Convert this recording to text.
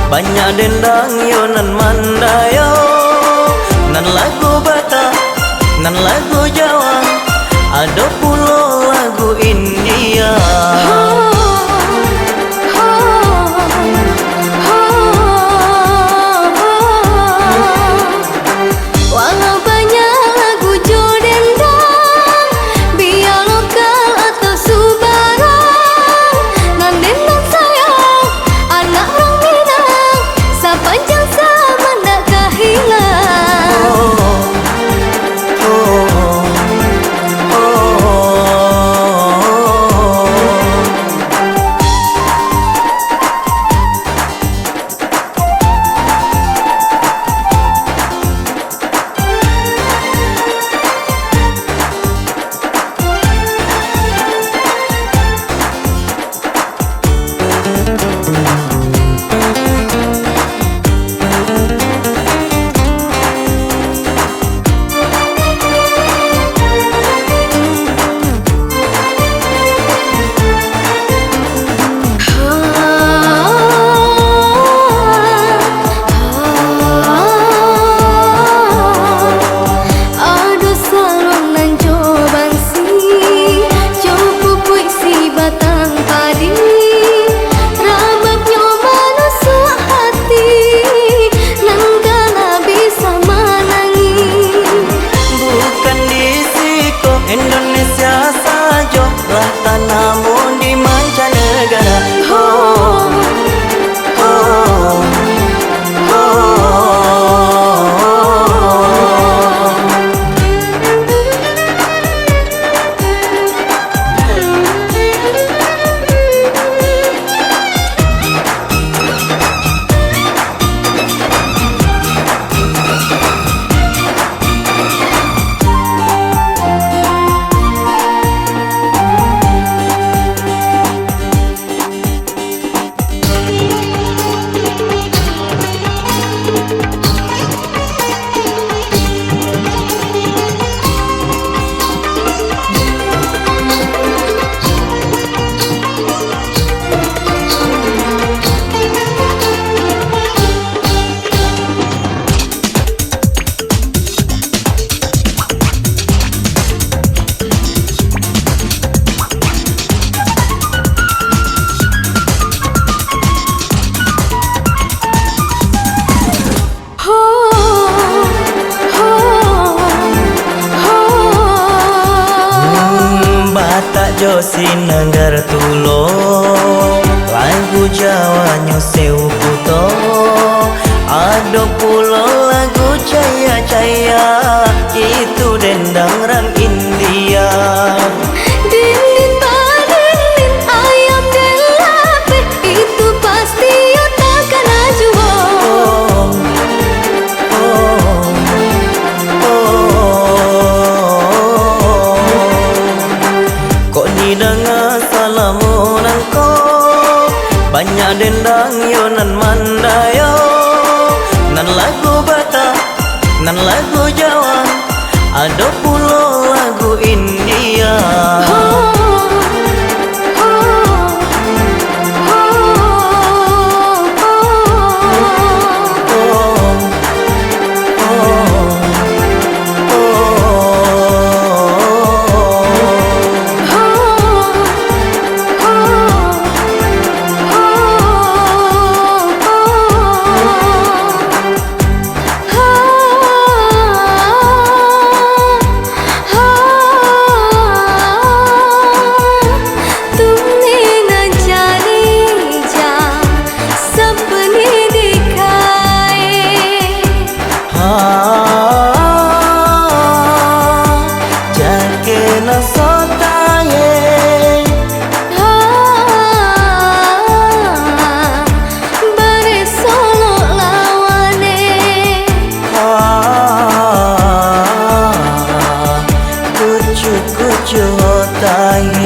Banyak dendang yo nan mandayo, nan lagu Batak, nan lagu Jawa, ada pula lagu India. Walau banyak lagu jo dendang, biar lokal atau subarang, nan dendang sayang anak orang Minang, sepanjang zaman tak kehilang. Indonesia saja rata namun di mancanegara. Batak Josi Nanggar Tulo, lagu Jawa Nyosewu Kuto, ada pula lagu Caya Caya, itu dendang rang India. Dindin padindin ayam delape, itu pasti takkan ajwa. Kok nidanga salamunan ko, banyak dendang yo nan mandayo, nan lagu Batak, nan lagu Jawa, ada pula lagu India. mustahil